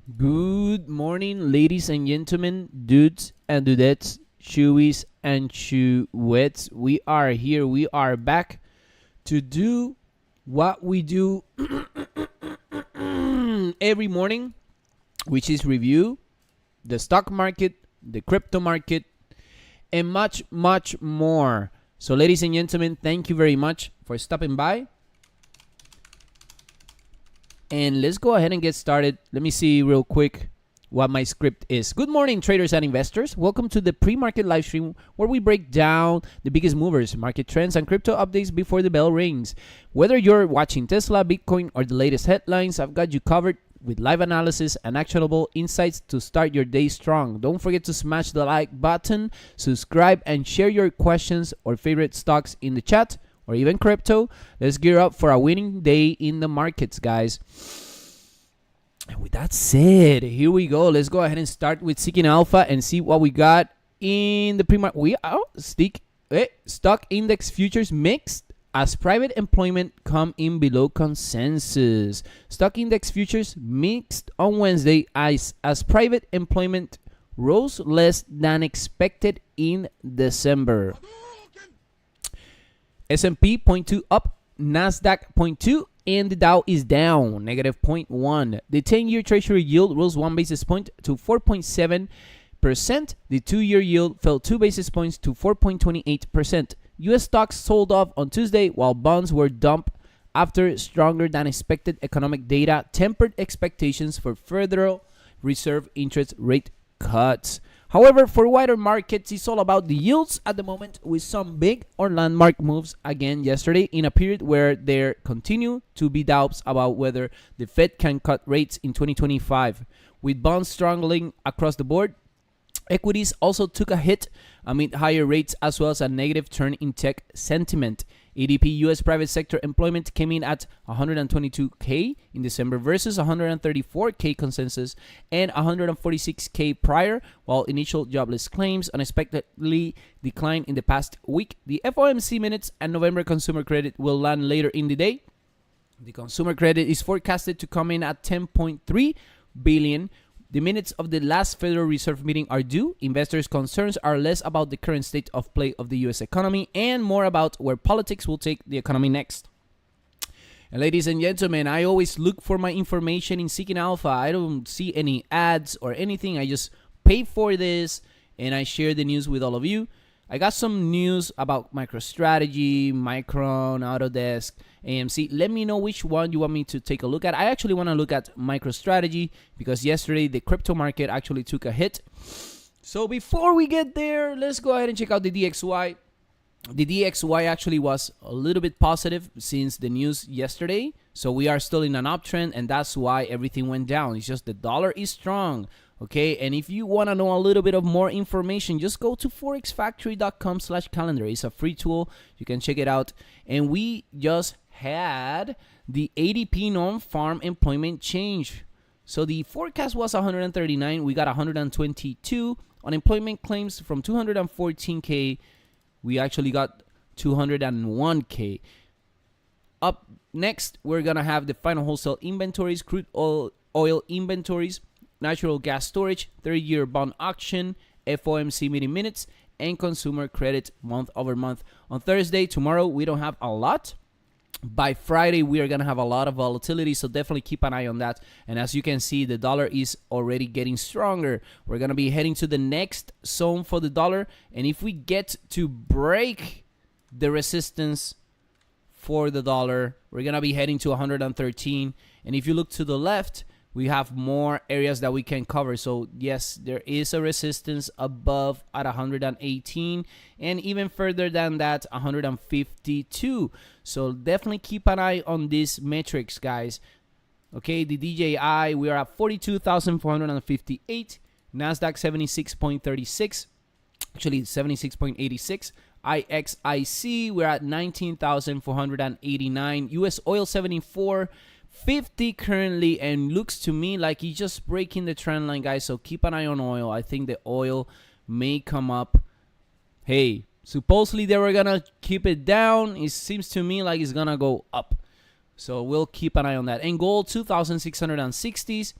Good morning, ladies and gentlemen, dudes and dudettes, chewies and chewettes. We are here. We are back to do what we do every morning, which is review the stock market, the crypto market, and much, much more. So, ladies and gentlemen, thank you very much for stopping by. And let's go ahead and get started. Let me see real quick what my script is. Good morning, traders and investors. Welcome to the pre-market live stream where we break down the biggest movers, market trends, and crypto updates before the bell rings. Whether you're watching Tesla, Bitcoin, or the latest headlines, I've got you covered with live analysis and actionable insights to start your day strong. Don't forget to smash the like button, subscribe, and share your questions or favorite stocks in the chat, or even crypto. Let's gear up for a winning day in the markets, guys. And with that said, here we go. Let's go ahead and start with Seeking Alpha and see what we got in the pre-market. We are stock index futures mixed as private employment come in below consensus. Stock index futures mixed on Wednesday as private employment rose less than expected in December. S&P 0.2 up, Nasdaq 0.2, and the Dow is down, negative 0.1. The 10-year Treasury yield rose 1 basis point to 4.7%. The 2-year yield fell 2 basis points to 4.28%. U.S. stocks sold off on Tuesday while bonds were dumped after stronger than expected economic data tempered expectations for further reserve interest rate cuts. However, for wider markets, it's all about the yields at the moment, with some big or landmark moves again yesterday in a period where there continue to be doubts about whether the Fed can cut rates in 2025. With bonds struggling across the board, equities also took a hit amid higher rates as well as a negative turn in tech sentiment. ADP U.S. private sector employment came in at 122K in December versus 134K consensus and 146K prior, while initial jobless claims unexpectedly declined in the past week. The FOMC minutes and November consumer credit will land later in the day. The consumer credit is forecasted to come in at 10.3 billion. The minutes of the last Federal Reserve meeting are due. Investors' concerns are less about the current state of play of the U.S. economy and more about where politics will take the economy next. And ladies and gentlemen, I always look for my information in Seeking Alpha. I don't see any ads or anything. I just pay for this and I share the news with all of you. I got some news about MicroStrategy, Micron, Autodesk, AMC. Let me know which one you want me to take a look at. I actually want to look at MicroStrategy because yesterday the crypto market actually took a hit. So before we get there, let's go ahead and check out the DXY. The DXY actually was a little bit positive since the news yesterday. So we are still in an uptrend, and that's why everything went down. It's just the dollar is strong. Okay, and if you want to know a little bit of more information, just go to forexfactory.com/calendar. It's a free tool. You can check it out. And we just had the ADP non-farm employment change. So the forecast was 139. We got 122. Unemployment claims from 214K. We actually got 201K. Up next, we're going to have the final wholesale inventories, crude oil inventories, natural gas storage, 30-year bond auction, FOMC meeting minutes, and consumer credit month over month. On Thursday, tomorrow, we don't have a lot. By Friday, we are going to have a lot of volatility, so definitely keep an eye on that. And as you can see, the dollar is already getting stronger. We're going to be heading to the next zone for the dollar. And if we get to break the resistance for the dollar, we're going to be heading to 113. And if you look to the left, we have more areas that we can cover. So yes, there is a resistance above at 118 and even further than that, 152. So definitely keep an eye on these metrics, guys. Okay, the DJI, we are at 42,458. NASDAQ 76.36, actually 76.86. IXIC, we're at 19,489. US oil 74.50 currently, and looks to me like he's just breaking the trend line, guys. So keep an eye on oil. I think the oil may come up. Hey, supposedly they were gonna keep it down. It seems to me like it's gonna go up. So we'll keep an eye on that. And gold 2,660s.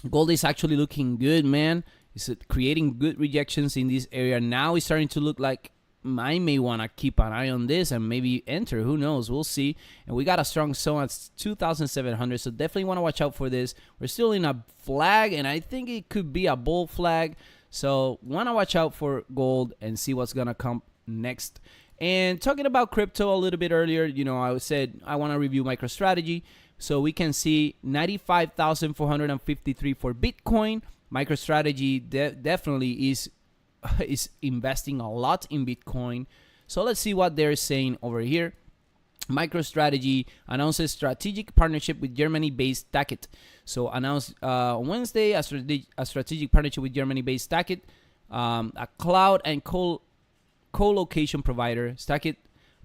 Gold is actually looking good, man. It's creating good rejections in this area. Now it's starting to look like I may want to keep an eye on this and maybe enter. Who knows? We'll see. And we got a strong zone at 2,700, so definitely want to watch out for this. We're still in a flag, and I think it could be a bull flag. So want to watch out for gold and see what's going to come next. And talking about crypto a little bit earlier, you know, I said I want to review MicroStrategy. So we can see 95,453 for Bitcoin. MicroStrategy definitely is investing a lot in Bitcoin. So let's see what they're saying over here. MicroStrategy announces strategic partnership with Germany-based Tacket. So announced Wednesday a strategic partnership with Germany-based Tacket, a cloud and co-location provider. Tacket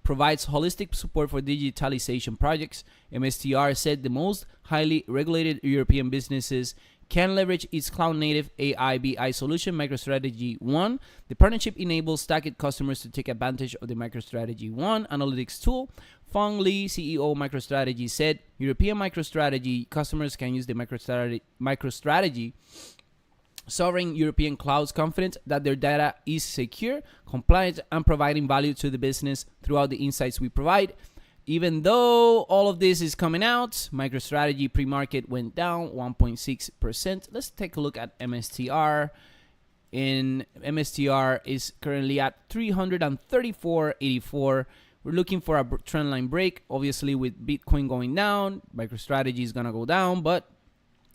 provides holistic support for digitalization projects. MSTR said the most highly regulated European businesses can leverage its cloud-native AI BI solution, MicroStrategy ONE. The partnership enables Tacket customers to take advantage of the MicroStrategy ONE analytics tool. Feng Li, CEO of MicroStrategy, said European MicroStrategy customers can use the MicroStrategy sovereign European clouds confident that their data is secure, compliant, and providing value to the business throughout the insights we provide. Even though all of this is coming out, MicroStrategy pre-market went down 1.6%. Let's take a look at MSTR. MSTR is currently at 334.84. We're looking for a trend line break. Obviously, with Bitcoin going down, MicroStrategy is going to go down, but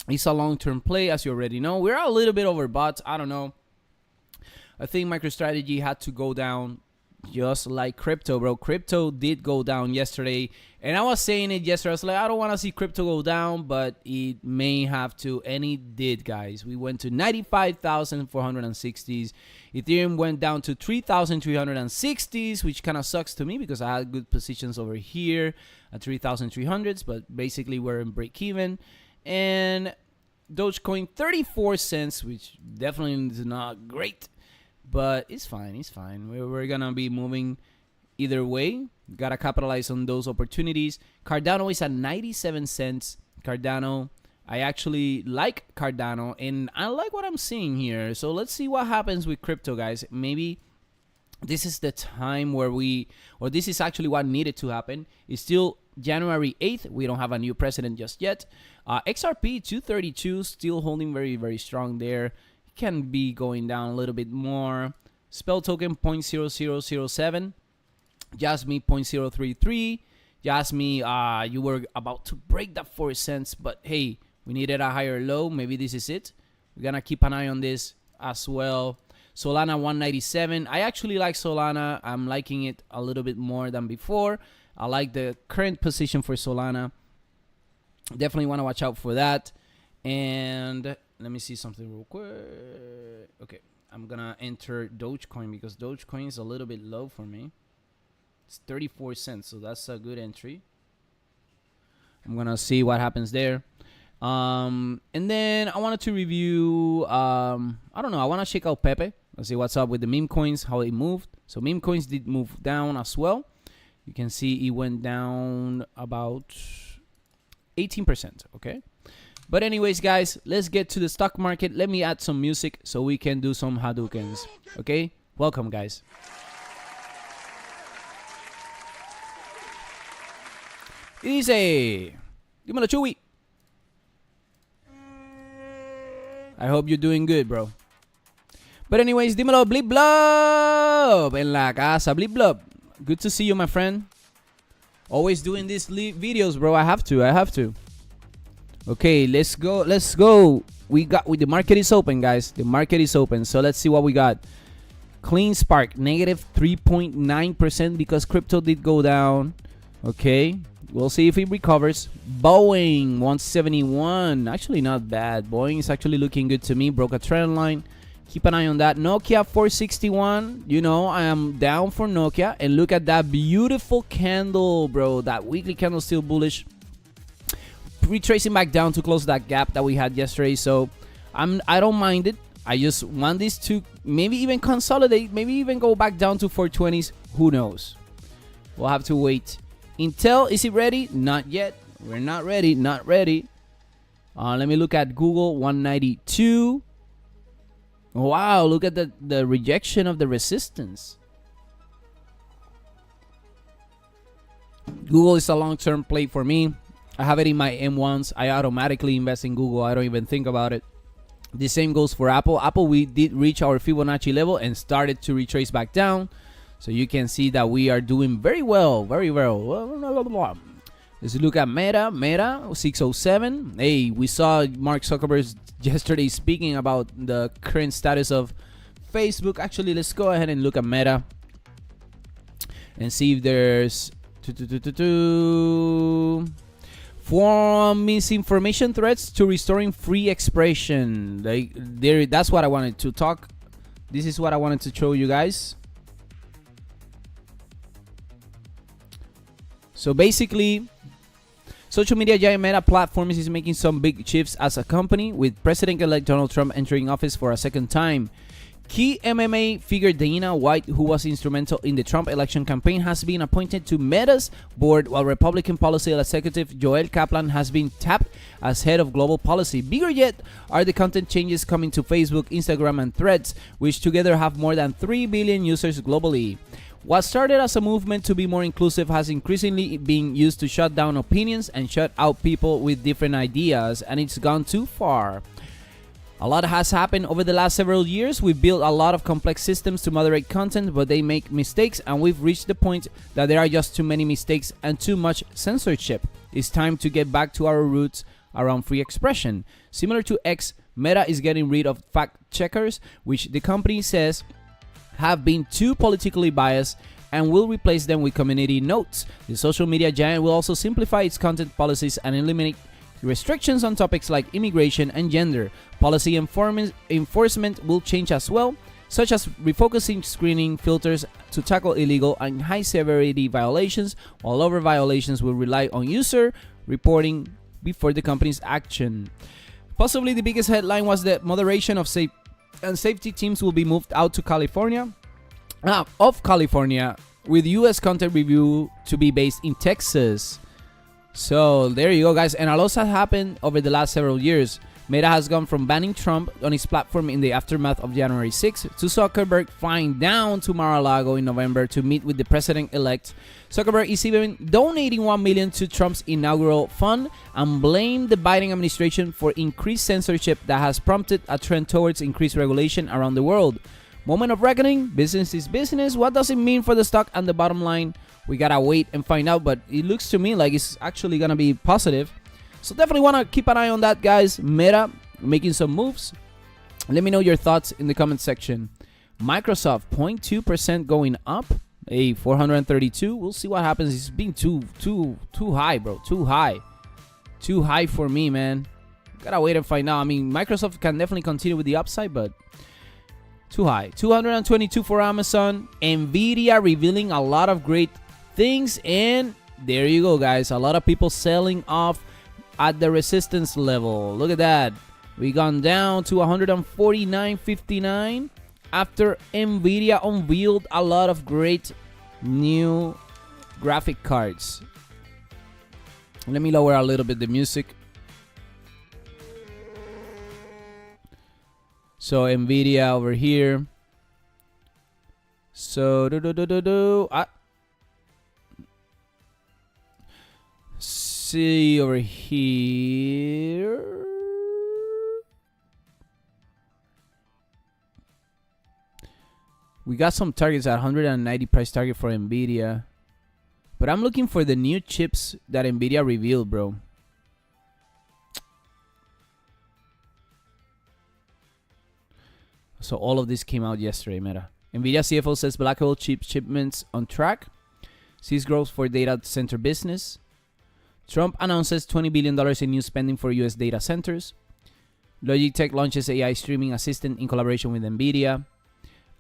it's a long-term play, as you already know. We're a little bit overbought. I don't know. I think MicroStrategy had to go down just like crypto, bro. Crypto did go down yesterday, and I was saying it yesterday. I was like, I don't want to see crypto go down, but it may have to, and it did, guys. We went to 95,460s. Ethereum went down to 3,360s, which kind of sucks to me because I had good positions over here at 3,300s, but basically we're in break even. And Dogecoin 34 cents, which definitely is not great, but it's fine. It's fine. We're gonna be moving either way. Gotta capitalize on those opportunities. Cardano is at 97 cents. Cardano, I actually like Cardano, and I like what I'm seeing here. So let's see what happens with crypto, guys. Maybe this is the time where this is actually what needed to happen. It's still January 8th. We don't have a new president just yet. XRP 232 still holding very, very strong there. Can be going down a little bit more. Spell token 0.0007. Jasmine 0.033. Jasmine, you were about to break that 4 cents, but hey, we needed a higher low. Maybe this is it. We're gonna keep an eye on this as well. Solana 197. I actually like Solana. I'm liking it a little bit more than before. I like the current position for Solana. Definitely want to watch out for that. And let me see something real quick. Okay, I'm gonna enter Dogecoin because Dogecoin is a little bit low for me. It's 34 cents, so that's a good entry. I'm gonna see what happens there. And then I wanted to review, I don't know, I want to check out Pepe. Let's see what's up with the meme coins, how it moved. So meme coins did move down as well. You can see it went down about 18%, okay? But anyways, guys, let's get to the stock market. Let me add some music so we can do some Hadoukens, okay? Welcome, guys. Easy. Dímelo, Chewy. I hope you're doing good, bro. But anyways, dímelo, Blip Blob. En la casa, Blip Blob. Good to see you, my friend. Always doing these videos, bro. I have to. Okay, let's go. The market is open, guys. The market is open. So let's see what we got. Clean Spark, negative 3.9% because crypto did go down. Okay, we'll see if it recovers. Boeing 171, actually not bad. Boeing is actually looking good to me. Broke a trend line. Keep an eye on that. Nokia 461. You know, I am down for Nokia. And look at that beautiful candle, bro. That weekly candle still bullish. Retracing back down to close that gap that we had yesterday. So I don't mind it. I just want this to maybe even consolidate. Maybe even go back down to 420s. Who knows? We'll have to wait. Intel, is it ready? Not yet. We're not ready. Not ready. Let me look at Google, 192. Wow, look at the rejection of the resistance. Google is a long-term play for me. I have it in my M1s. I automatically invest in Google. I don't even think about it. The same goes for Apple. Apple, we did reach our Fibonacci level and started to retrace back down. So you can see that we are doing very well, very well. Let's look at Meta, 607. Hey, we saw Mark Zuckerberg yesterday speaking about the current status of Facebook. Actually, let's go ahead and look at Meta and see if there's from misinformation threats to restoring free expression. That's what I wanted to talk. This is what I wanted to show you guys. So basically, social media giant Meta Platforms is making some big shifts as a company, with President-elect Donald Trump entering office for a second time. Key MMA figure Dana White, who was instrumental in the Trump election campaign, has been appointed to Meta's board, while Republican policy executive Joel Kaplan has been tapped as head of global policy. Bigger yet are the content changes coming to Facebook, Instagram, and Threads, which together have more than 3 billion users globally. What started as a movement to be more inclusive has increasingly been used to shut down opinions and shut out people with different ideas, and it's gone too far. A lot has happened over the last several years. We've built a lot of complex systems to moderate content, but they make mistakes, and we've reached the point that there are just too many mistakes and too much censorship. It's time to get back to our roots around free expression. Similar to X, Meta is getting rid of fact checkers, which the company says have been too politically biased, and will replace them with community notes. The social media giant will also simplify its content policies and eliminate restrictions on topics like immigration and gender. Policy enforcement will change as well, such as refocusing screening filters to tackle illegal and high severity violations, while lower violations will rely on user reporting before the company's action. Possibly the biggest headline was that moderation of safety teams will be moved out to California, with US content review to be based in Texas. So there you go, guys. And a lot has happened over the last several years. Meta has gone from banning Trump on its platform in the aftermath of January 6th to Zuckerberg flying down to Mar-a-Lago in November to meet with the president-elect. Zuckerberg is even donating $1 million to Trump's inaugural fund and blamed the Biden administration for increased censorship that has prompted a trend towards increased regulation around the world. Moment of reckoning. Business is business. What does it mean for the stock and the bottom line? We gotta wait and find out, but it looks to me like it's actually gonna be positive. So definitely want to keep an eye on that, guys. Meta making some moves. Let me know your thoughts in the comment section. Microsoft 0.2% going up. Hey, 432. We'll see what happens. It's being too high, bro. Too high for me, man. Gotta wait and find out. I mean, Microsoft can definitely continue with the upside, but too high. 222 for Amazon. Nvidia revealing a lot of great things, and there you go, guys. A lot of people selling off at the resistance level. Look at that. We gone down to 149.59 after Nvidia unveiled a lot of great new graphic cards. Let me lower a little bit the music. So Nvidia over here. So see over here. We got some targets at 190 price target for Nvidia, but I'm looking for the new chips that Nvidia revealed, bro. So all of this came out yesterday, Meta. Nvidia CFO says Blackwell chip shipments on track. Sees growth for data center business. Trump announces $20 billion in new spending for U.S. data centers. Logitech launches AI streaming assistant in collaboration with NVIDIA.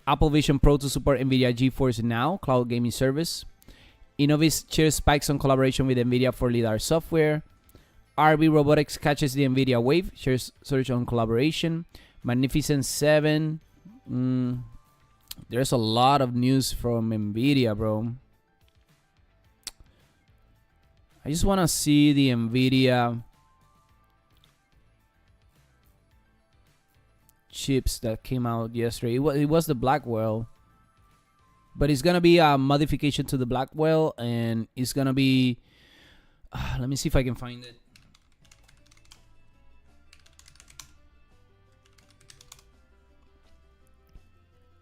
Apple Vision Pro to support NVIDIA GeForce Now cloud gaming service. Innovis shares spikes on collaboration with NVIDIA for LiDAR software. RB Robotics catches the NVIDIA wave, shares surge on collaboration. Magnificent 7. There's a lot of news from NVIDIA, bro. I just want to see the NVIDIA chips that came out yesterday. It was the Blackwell, but it's gonna be a modification to the Blackwell, and it's gonna be. Let me see if I can find it.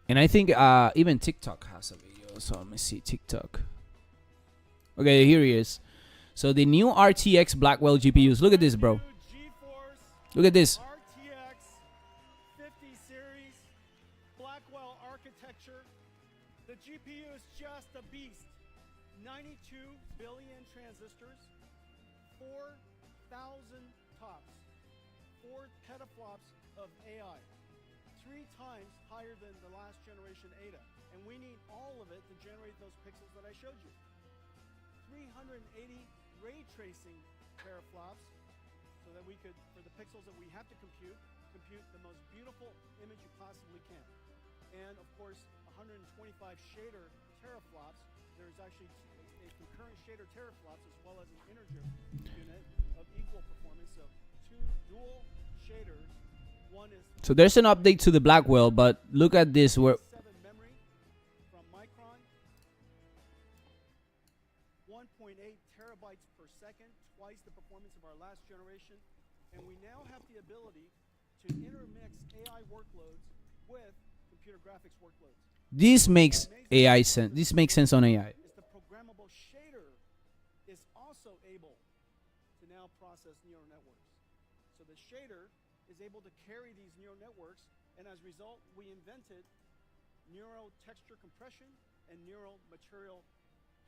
And I think even TikTok has a video. So let me see TikTok. Okay, here he is. So the new RTX Blackwell GPUs. Look at this, bro. Look at this. RTX 50 series Blackwell architecture. The GPU is just a beast. 92 billion transistors, 4,000 tops, 4 petaflops of AI. 3 times higher than the last generation Ada. And we need all of it to generate those pixels that I showed you. 380 ray tracing teraflops, so that we could, for the pixels that we have to compute the most beautiful image you possibly can. And of course, 125 shader teraflops. There's actually a concurrent shader teraflops as well as an integer unit of equal performance. So 2 dual shaders. One is So there's an update to the Blackwell, but look at this. Where 7 memory from Micron. 1.8 terabytes per second, twice the performance of our last generation. And we now have the ability to intermix AI workloads with computer graphics workloads. this makes AI sense. This makes sense on AI. Is the programmable shader is also able to now process neural networks. So the shader is able to carry these neural networks, and as a result, we invented neural texture compression and neural material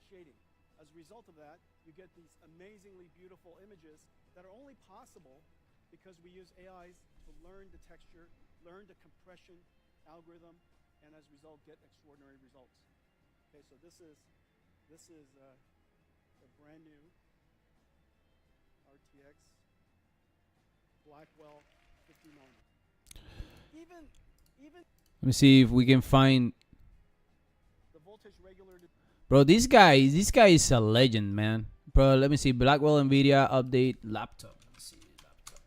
shading. As a result of that, you get these amazingly beautiful images that are only possible because we use AIs to learn the texture, learn the compression algorithm, and as a result, get extraordinary results. Okay, so this is a brand new RTX Blackwell 59. Even Let me see if we can find. the voltage regulator. Bro, this guy is a legend, man. Bro, let me see. Blackwell NVIDIA update laptop. Let's see laptop.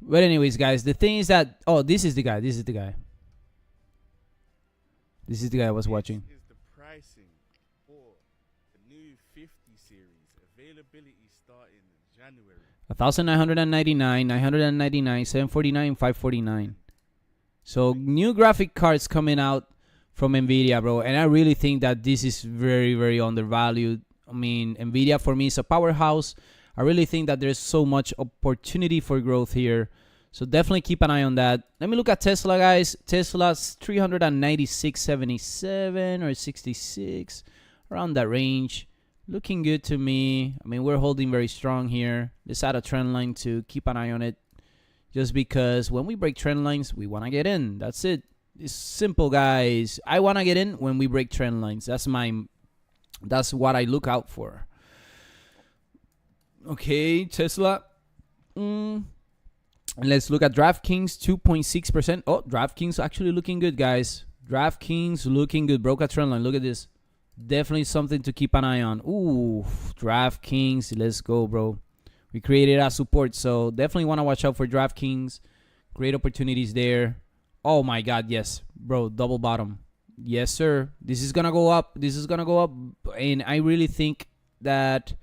But anyways, guys, the thing is that this is the guy. This is the guy. This is the guy I was watching. This is the pricing for the new 50 series. Availability starting in January. 1,999, 999, 749, 549. So new graphic cards coming out from NVIDIA, bro. And I really think that this is very, very undervalued. I mean, NVIDIA for me is a powerhouse. I really think that there's so much opportunity for growth here. So definitely keep an eye on that. Let me look at Tesla, guys. Tesla's 396.77 or 66, around that range. Looking good to me. I mean, we're holding very strong here. Let's add a trend line to keep an eye on it. Just because when we break trend lines, we want to get in. That's it. It's simple, guys. I want to get in when we break trend lines. That's what I look out for. Okay, Tesla. Let's look at DraftKings, 2.6%. Oh, DraftKings actually looking good, guys. DraftKings looking good. Broke a trend line. Look at this. Definitely something to keep an eye on. Ooh, DraftKings. Let's go, bro. We created a support, so definitely want to watch out for DraftKings. Great opportunities there. Oh, my God, yes. Bro, double bottom. Yes, sir. This is going to go up. This is going to go up. And I really think that...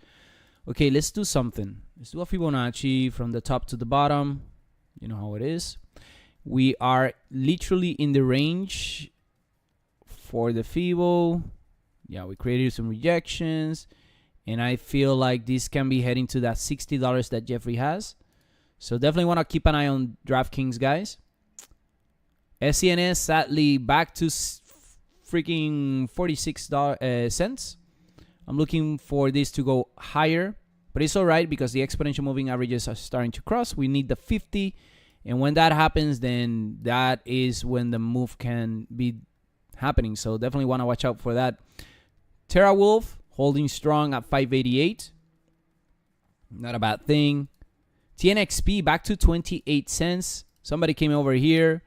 Okay, let's do something. Let's do a Fibonacci from the top to the bottom. You know how it is. We are literally in the range for the Fibo. Yeah, we created some rejections. And I feel like this can be heading to that $60 that Jeffrey has. So definitely want to keep an eye on DraftKings, guys. SCNS, sadly, back to freaking 46 cents. I'm looking for this to go higher. But it's all right because the exponential moving averages are starting to cross. We need the 50. And when that happens, then that is when the move can be happening. So definitely want to watch out for that. TeraWolf holding strong at 588. Not a bad thing. TNXP back to 28 cents. Somebody came over here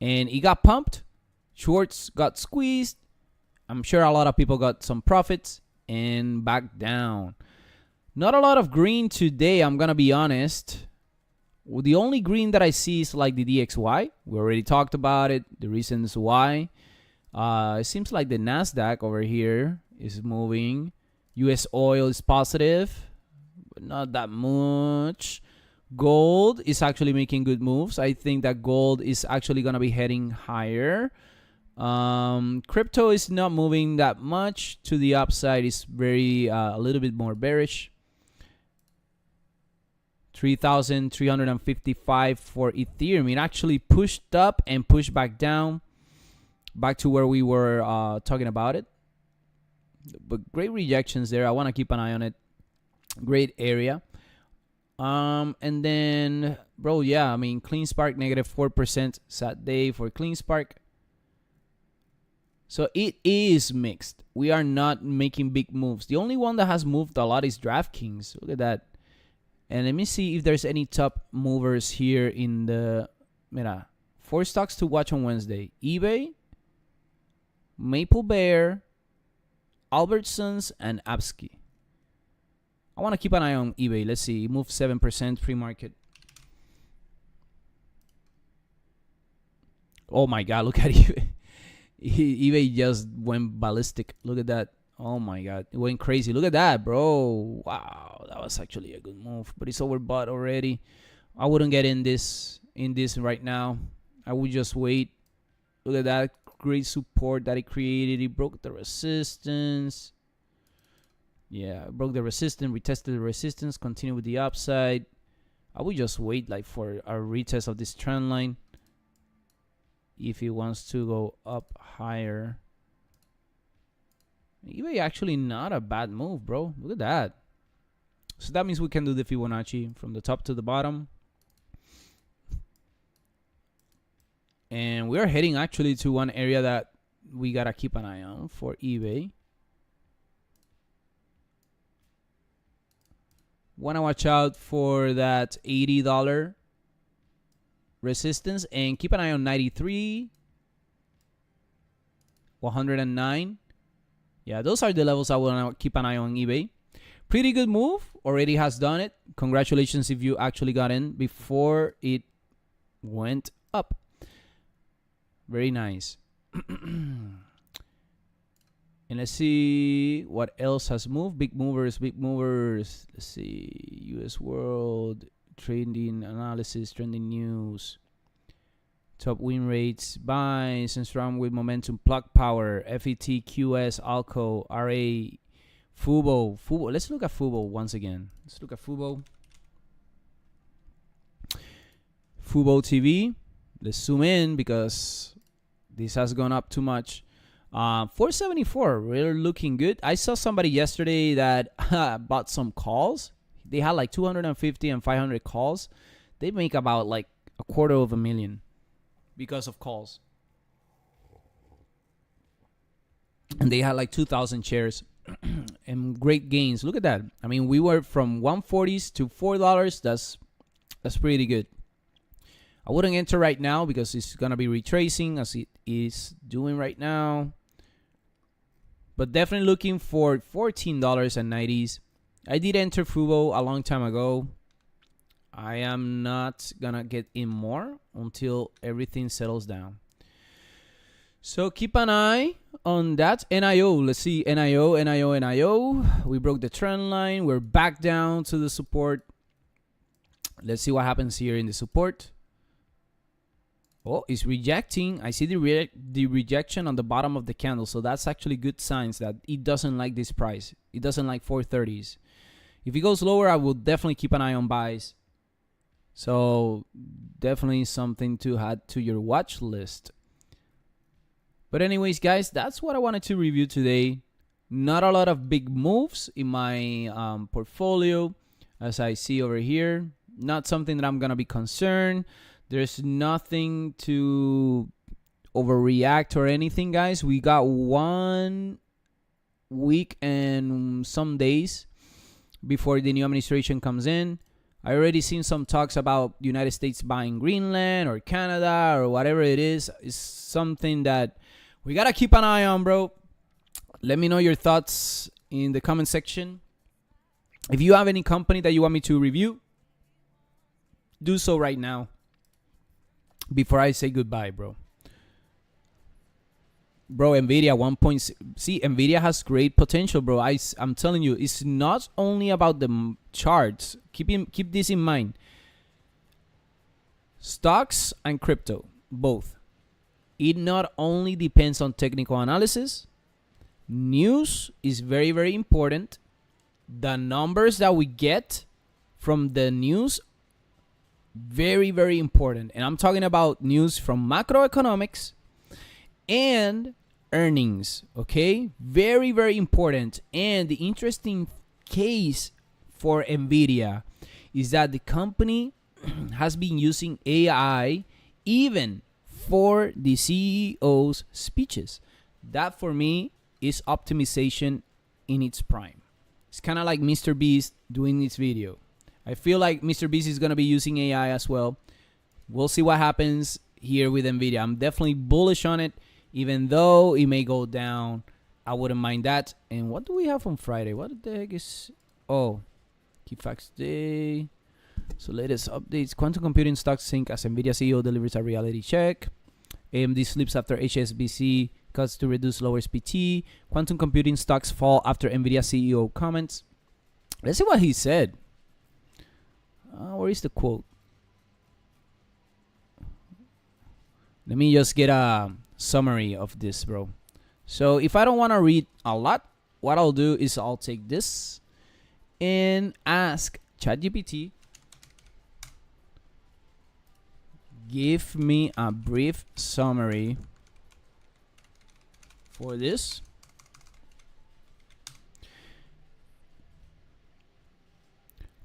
and he got pumped. Shorts got squeezed. I'm sure a lot of people got some profits and back down. Not a lot of green today, I'm going to be honest. The only green that I see is like the DXY. We already talked about it, the reasons why. It seems like the Nasdaq over here is moving. US oil is positive, but not that much. Gold is actually making good moves. I think that gold is actually gonna be heading higher. Crypto is not moving that much to the upside. It's very a little bit more bearish. 3,355 for Ethereum. It actually pushed up and pushed back down, back to where we were talking about it. But great rejections there. I want to keep an eye on it. Great area. And then, bro, yeah, I mean, CleanSpark negative 4%. Sad day for CleanSpark. So it is mixed. We are not making big moves. The only one that has moved a lot is DraftKings. Look at that. And let me see if there's any top movers here in the... Mira, 4 stocks to watch on Wednesday. eBay, Maple Bear, Albertsons, and Absky. I want to keep an eye on eBay. Let's see. It moved 7% pre-market. Oh my God, look at eBay. eBay just went ballistic. Look at that. Oh my God, it went crazy. Look at that, bro. Wow, that was actually a good move, but it's overbought already. I wouldn't get in this right now. I would just wait. Look at that great support that it created. It broke the resistance. Yeah, broke the resistance, retested the resistance, continue with the upside. I would just wait like for a retest of this trend line if it wants to go up higher. eBay actually not a bad move, bro. Look at that. So that means we can do the Fibonacci from the top to the bottom. And we're heading actually to one area that we gotta keep an eye on for eBay. Wanna watch out for that $80 resistance and keep an eye on 93, 109. Yeah, those are the levels I want to keep an eye on eBay. Pretty good move. Already has done it. Congratulations if you actually got in before it went up. Very nice. And let's see what else has moved. Big movers, big movers. Let's see. US World, trending analysis, trending news. Top win rates, buys, and strong with momentum, plug power, FET, QS, Alco, RA, Fubo. Let's look at Fubo once again. Let's look at Fubo. Fubo TV. Let's zoom in because this has gone up too much. 474, really looking good. I saw somebody yesterday that bought some calls. They had like 250 and 500 calls. They make about like $250,000. Because of calls. And they had like 2,000 shares and great gains. Look at that. I mean, we were from 140s to $4. That's pretty good. I wouldn't enter right now because it's going to be retracing as it is doing right now. But definitely looking for $14.90s. I did enter Fubo a long time ago. I am not gonna get in more until everything settles down. So keep an eye on that. NIO, let's see. NIO. We broke the trend line. We're back down to the support. Let's see what happens here in the support. Oh, it's rejecting. I see the rejection on the bottom of the candle. So that's actually good signs that it doesn't like this price. It doesn't like 430s. If it goes lower, I will definitely keep an eye on buys. So definitely something to add to your watch list. But anyways, guys, that's what I wanted to review today. Not a lot of big moves in my portfolio, as I see over here. Not something that I'm going to be concerned. There's nothing to overreact or anything, guys. We got 1 week and some days before the new administration comes in. I already seen some talks about United States buying Greenland or Canada or whatever it is. It's something that we got to keep an eye on, bro. Let me know your thoughts in the comment section. If you have any company that you want me to review, do so right now before I say goodbye, bro. Bro, Nvidia 1. See, Nvidia has great potential, bro. I'm telling you, it's not only about the charts. Keep this in mind. Stocks and crypto, both. It not only depends on technical analysis. News is very, very important. The numbers that we get from the news, very, very important. And I'm talking about news from macroeconomics and earnings, okay? Very, very important. And the interesting case for Nvidia is that the company has been using AI even for the CEO's speeches. That for me is optimization in its prime. It's kind of like Mr. Beast doing this video. I feel like Mr. Beast is going to be using AI as well. We'll see what happens here with Nvidia. I'm definitely bullish on it. Even though it may go down, I wouldn't mind that. And what do we have on Friday? What the heck is... Oh, key facts day. So latest updates. Quantum computing stocks sink as Nvidia CEO delivers a reality check. AMD slips after HSBC cuts to reduce lowers PT. Quantum computing stocks fall after Nvidia CEO comments. Let's see what he said. Where is the quote? Let me just get a summary of this, bro. So if I don't want to read a lot, what I'll do is I'll take this and ask ChatGPT, give me a brief summary for this.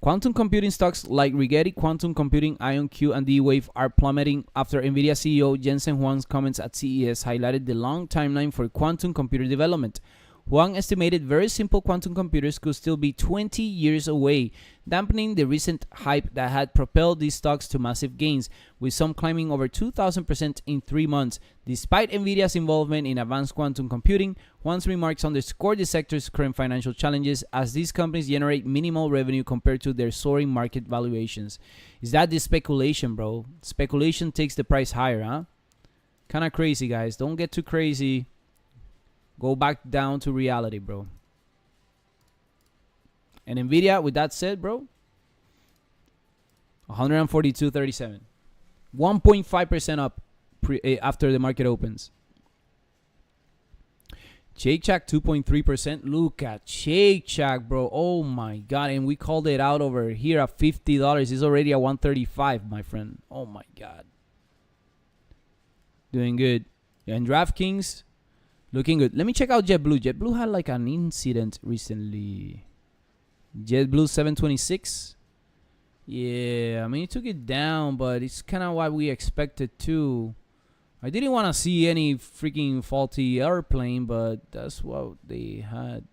Quantum computing stocks like Rigetti Quantum Computing, IonQ, and D-Wave are plummeting after NVIDIA CEO Jensen Huang's comments at CES highlighted the long timeline for quantum computer development. Huang estimated very simple quantum computers could still be 20 years away, dampening the recent hype that had propelled these stocks to massive gains, with some climbing over 2,000% in 3 months. Despite NVIDIA's involvement in advanced quantum computing, Huang's remarks underscored the sector's current financial challenges as these companies generate minimal revenue compared to their soaring market valuations. Is that the speculation, bro? Speculation takes the price higher, huh? Kind of crazy, guys. Don't get too crazy. Go back down to reality, bro. And NVIDIA, with that said, bro, 142.37. 1.5% up after the market opens. Shake Shack, 2.3%. Look at Shake Shack, bro. Oh, my God. And we called it out over here at $50. It's already at 135, my friend. Oh, my God. Doing good. And DraftKings, looking good. Let me check out JetBlue. JetBlue had like an incident recently. JetBlue 726. Yeah, I mean, it took it down, but it's kind of what we expected too. I didn't want to see any freaking faulty airplane, but that's what they had.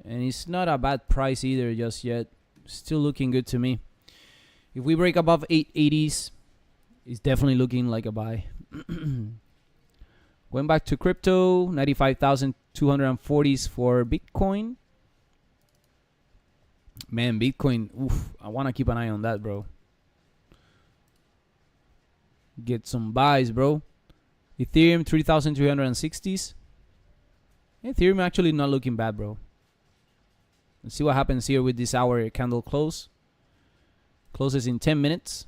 And it's not a bad price either just yet. Still looking good to me. If we break above 880s, it's definitely looking like a buy. Going back to crypto, 95,240s for Bitcoin. Man, Bitcoin, oof, I want to keep an eye on that, bro. Get some buys, bro. Ethereum, 3,360s. Ethereum actually not looking bad, bro. Let's see what happens here with this hour candle close. Closes in 10 minutes.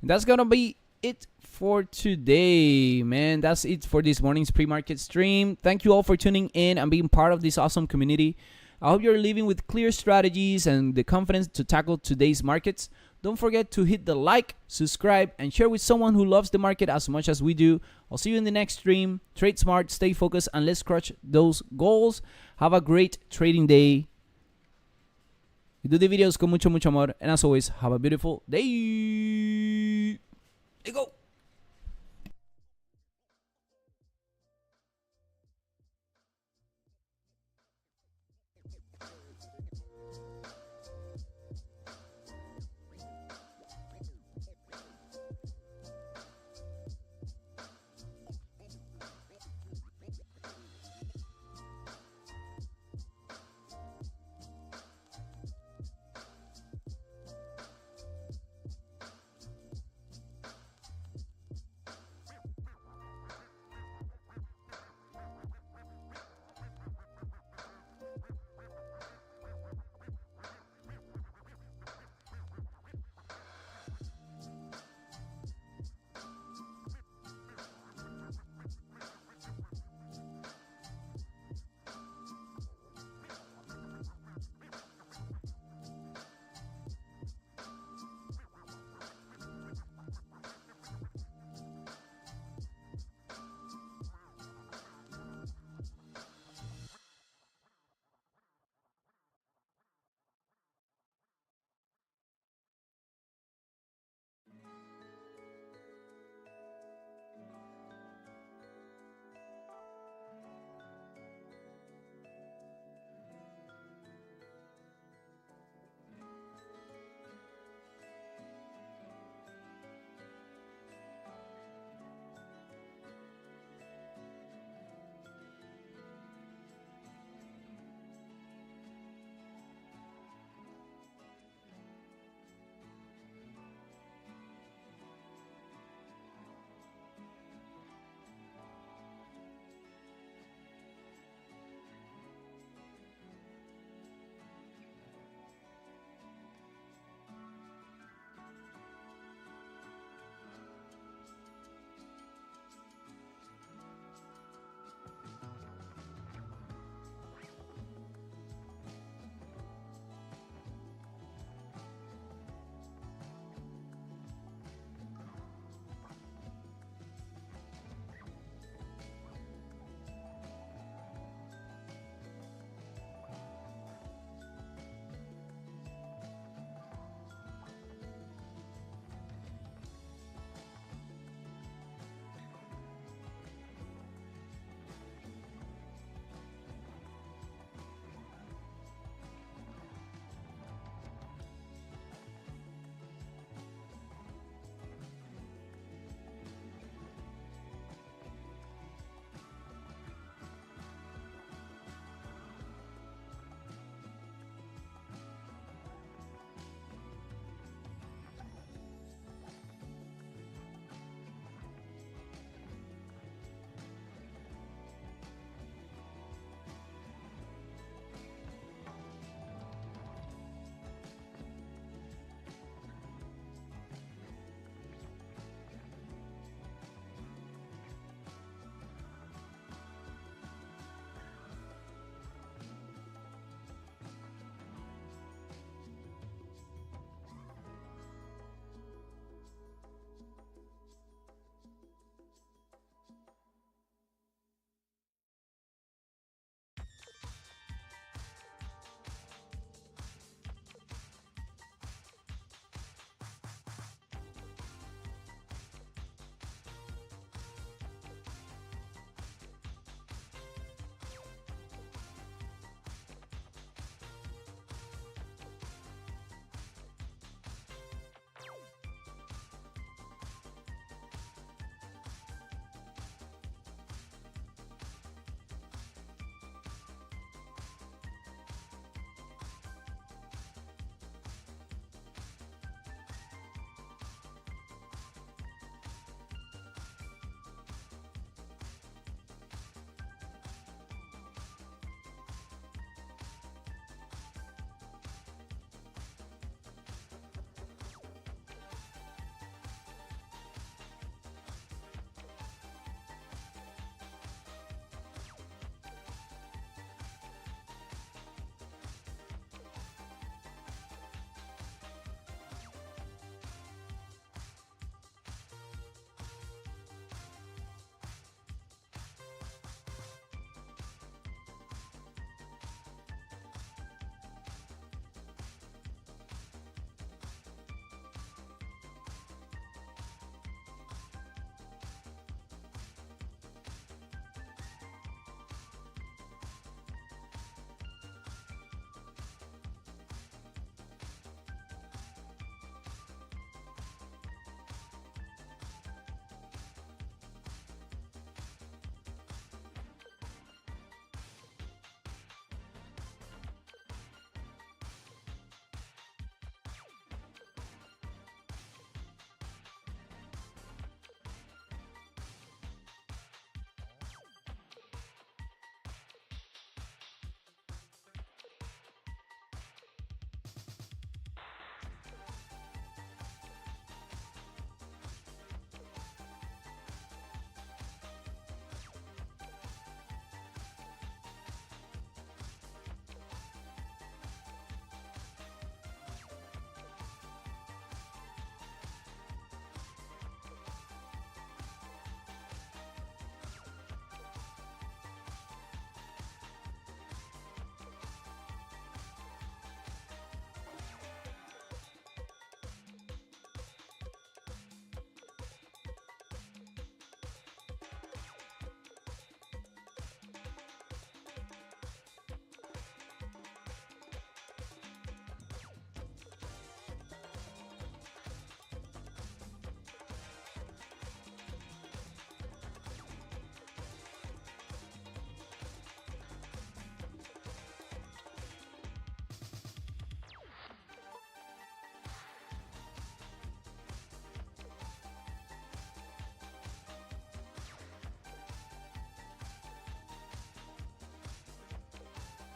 And that's going to be it for today, man. That's it for this morning's pre-market stream. Thank you all for tuning in and being part of this awesome community. I hope you're living with clear strategies and the confidence to tackle today's markets. Don't forget to hit the like, subscribe, and share with someone who loves the market as much as we do. I'll see you in the next stream. Trade smart, stay focused, and let's crush those goals. Have a great trading day. We do the videos con mucho, mucho amor. And as always, have a beautiful day. There you go.